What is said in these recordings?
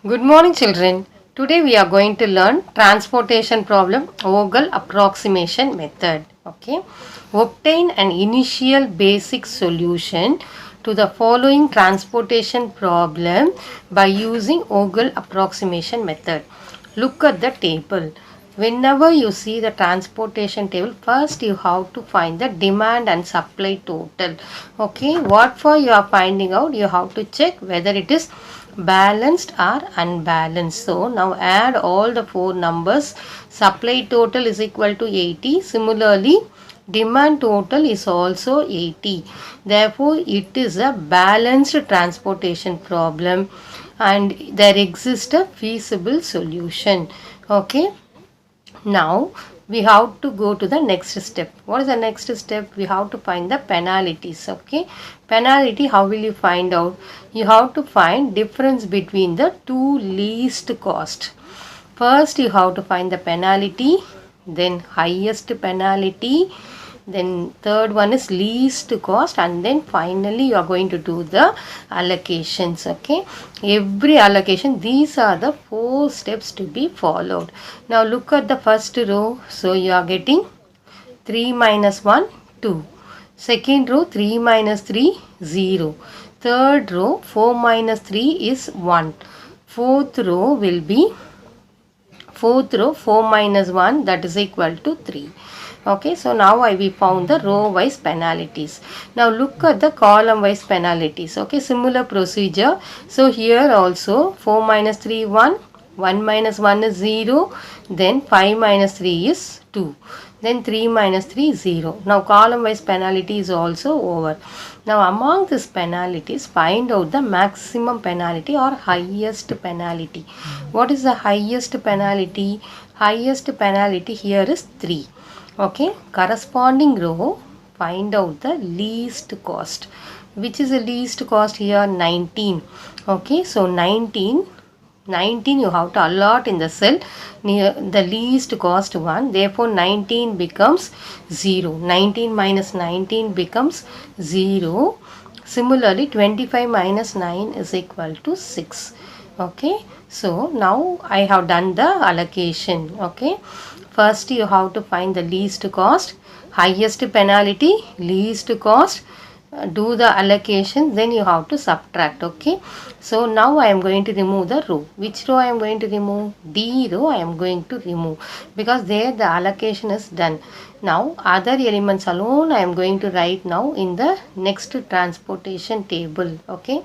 Good morning, children. Today we are going to learn transportation problem Vogel approximation method. Okay. Obtain an initial basic solution to the following transportation problem by using Vogel approximation method. Look at the table. Whenever you see the transportation table, first you have to find the demand and supply total. Okay, what for you are finding out, you have to check whether it is balanced or unbalanced. So now add all the four numbers. Supply total is equal to 80. Similarly, demand total is also 80. Therefore, it is a balanced transportation problem and there exists a feasible solution. Okay. Now we have to go to the next step. What is the next step? We have to find the penalties. Okay. Penalty, how will you find out? You have to find difference between the two least cost. First you have to find the penalty, then highest penalty, then third one is least cost, and then finally you are going to do the allocations. Okay, every allocation, these are the four steps to be followed. Now look at the first row. So you are getting 3 minus 1 2, second row 3 minus 3 0, third row 4 minus 3 is 1, fourth row will be fourth row 4 minus 1, that is equal to 3. Okay, so now we found the row wise penalties. Now look at the column wise penalties. Okay, similar procedure. So here also 4 minus 3 1, 1 minus 1 is 0, then 5 minus 3 is 2, then 3 minus 3 is 0. Now column wise penalty is also over. Now among these penalties, find out the maximum penalty or highest penalty. What is the highest penalty? Highest penalty here is 3. Okay, corresponding row, find out the least cost. Which is the least cost here? 19. Okay, so 19 you have to allot in the cell near the least cost one. Therefore 19 becomes 0. 19 minus 19 becomes 0. Similarly 25 minus 9 is equal to 6. Okay, so now I have done the allocation. Okay, first you have to find the least cost, highest penalty, least cost, do the allocation, then you have to subtract. Okay, so now I am going to remove the row. Which row I am going to remove? D row I am going to remove, because there the allocation is done. Now other elements alone I am going to write now in the next transportation table. Okay,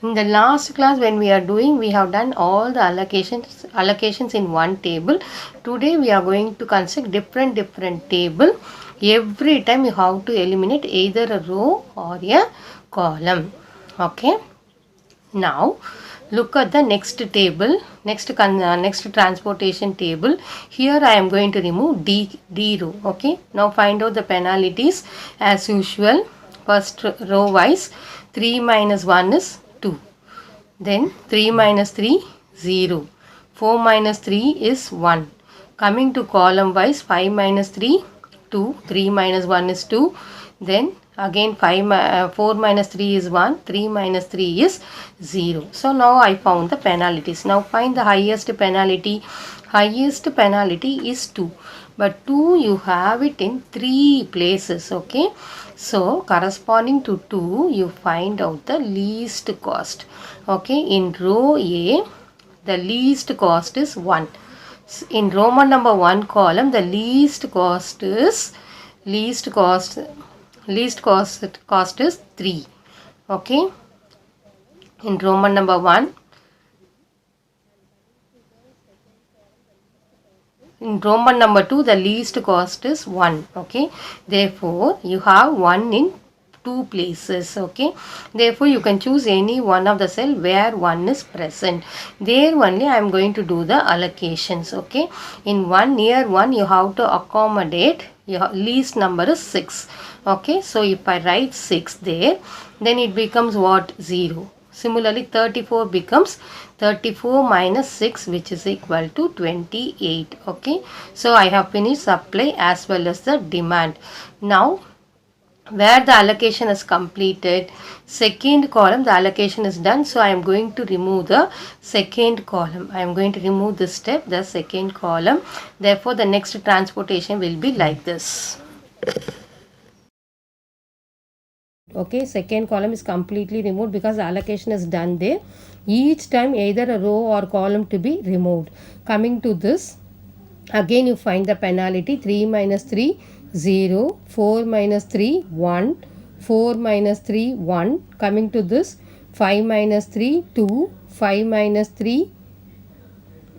in the last class when we are doing, we have done all the allocations in one table. Today we are going to construct different table. Every time you have to eliminate either a row or a column. Okay, now look at the next table, next transportation table. Here I am going to remove D row. Okay, now find out the penalties as usual. First row wise, 3 minus 1 is 2, then 3 minus 3 0, 4 minus 3 is 1. Coming to column wise, 5 minus 3 2, 3 minus 1 is 2, then again 4 minus 3 is 1, 3 minus 3 is 0. So now I found the penalties. Now find the highest penalty. Highest penalty is 2, but 2 you have it in 3 places. Okay, so corresponding to 2 you find out the least cost. Okay, in row A the least cost is 1. In Roman number 1 column, the least cost is 3. Okay, in Roman number 1, in Roman number 2 the least cost is 1. Okay, therefore you have 1 in 2 places. Okay, therefore you can choose any one of the cell where 1 is present. There only I am going to do the allocations. Okay, in 1 near 1 you have to accommodate your least number is 6. Okay, so if I write 6 there, then it becomes what? 0. Similarly 34 becomes 34 minus 6, which is equal to 28. Okay, so I have finished supply as well as the demand. Now where the allocation is completed, second column the allocation is done, so I am going to remove the second column. I am going to remove this step, the second column. Therefore the next transportation will be like this. Okay, second column is completely removed because the allocation is done there. Each time either a row or column to be removed. Coming to this, again you find the penalty. 3 minus 3 0, 4 minus 3 1, 4 minus 3 1. Coming to this, 5 minus 3 2, 5 minus 3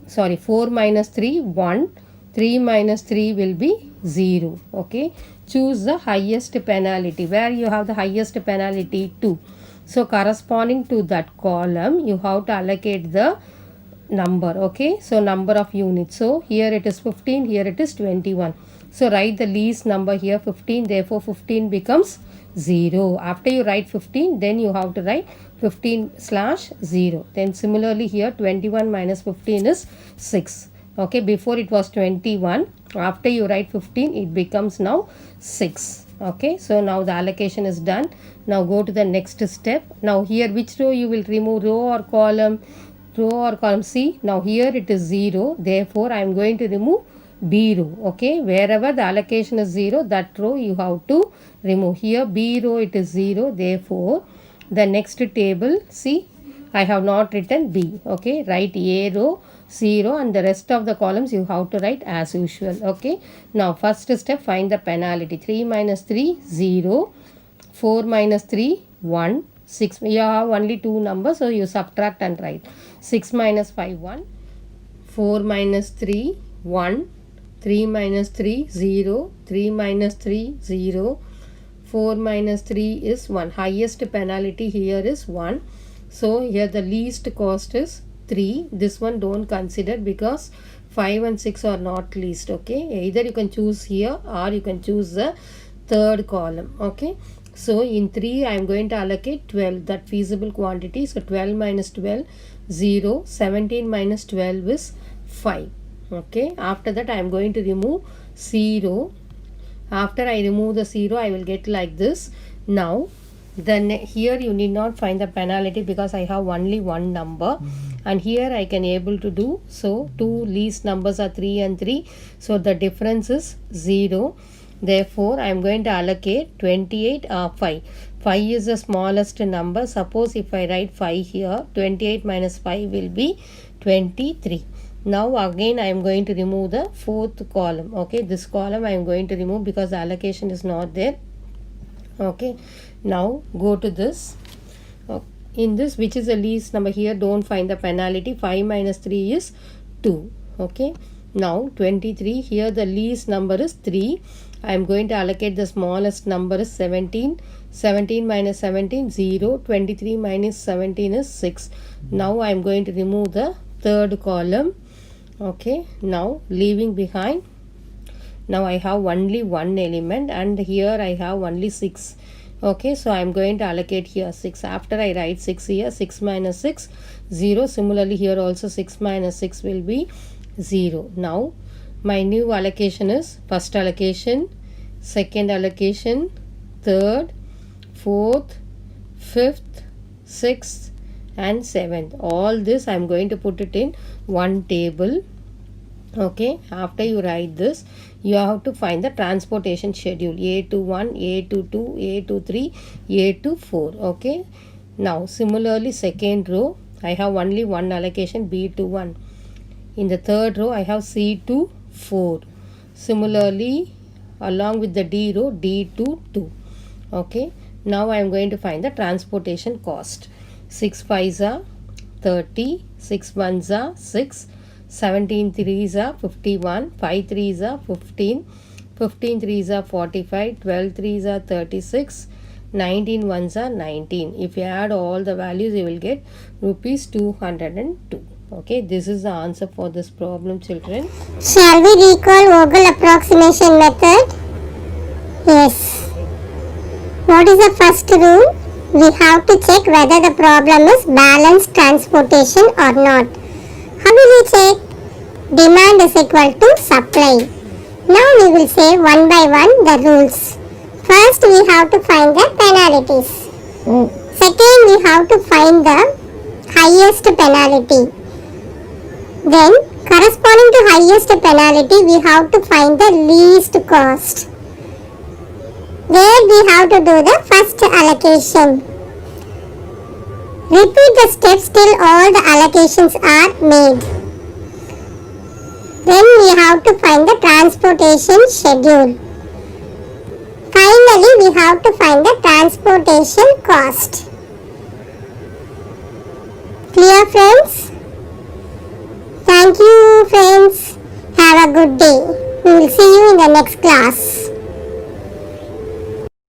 4 minus 3 1, 3 minus 3 will be 0. Okay, choose the highest penalty. Where you have the highest penalty 2, so corresponding to that column you have to allocate the number. Okay, so number of units. So here it is 15, here it is 21. So write the least number here 15, therefore 15 becomes 0. After you write 15, then you have to write 15/0. Then similarly here 21 minus 15 is 6. Okay, before it was 21. After you write 15, it becomes now 6. Okay, so now the allocation is done. Now go to the next step. Now here which row you will remove, row or column? Row or column. C. Now here it is 0, therefore I am going to remove B row. Okay, wherever the allocation is 0, that row you have to remove. Here B row it is 0, therefore the next table, see, I have not written B. Okay, write A row, C row, and the rest of the columns you have to write as usual. Okay, now first step, find the penalty. 3 minus 3 0, 4 minus 3 1, 6. You have only two numbers, so you subtract and write. 6 minus 5 1, 4 minus 3 1, 3 minus 3 0, 3 minus 3 0, 4 minus 3 is 1. Highest penalty here is 1. So here the least cost is 3. This one don't consider because 5 and 6 are not least. Okay, either you can choose here or you can choose the third column. Okay, so in 3 I am going to allocate 12, that feasible quantity. So 12 minus 12 0, 17 minus 12 is 5. Okay, after that I am going to remove 0. After I remove the 0, I will get like this. Now then here you need not find the penalty because I have only one number, and here I can able to do. So two least numbers are 3 and 3, so the difference is 0. Therefore I am going to allocate 28 or 5. 5 is the smallest number. Suppose if I write 5 here, 28 minus 5 will be 23. Now again I am going to remove the fourth column. Okay, this column I am going to remove because the allocation is not there. Okay, now go to this. In this, which is the least number here, don't find the penalty. 5 minus 3 is 2. Okay, now 23, here the least number is 3. I am going to allocate the smallest number is 17. 17 minus 17 0, 23 minus 17 is 6. Now I am going to remove the third column. Okay, now leaving behind, now I have only one element and here I have only 6. Okay, so I am going to allocate here 6. After I write 6 here, 6 minus 6 0. Similarly here also 6 minus 6 will be 0. Now my new allocation is first allocation, second allocation, third, fourth, fifth, sixth and 7th. All this I am going to put it in one table. Okay, after you write this, you have to find the transportation schedule. A to 1, A to 2, A to 3, A to 4. Okay, now similarly second row I have only one allocation, B to 1. In the third row I have C to 4. Similarly along with the D row, D to 2. Okay, now I am going to find the transportation cost. 6 5s are 30, 6 1s are 6, 17 3s are 51, 5 3s are 15, 15 3s are 45, 12 3s are 36, 19 1s are 19. If you add all the values, you will get rupees 202. Okay, this is the answer for this problem, children. Shall we recall Vogel approximation method? Yes. What is the first rule? We have to check whether the problem is balanced transportation or not. How will we check? Demand is equal to supply. Now we will say one by one the rules. First, we have to find the penalties. Second, we have to find the highest penalty. Then, corresponding to highest penalty, we have to find the least cost. There we have to do the first allocation. Repeat the steps till all the allocations are made. Then we have to find the transportation schedule. Finally, we have to find the transportation cost. Clear, friends? Thank you, friends. Have a good day. We will see you in the next class.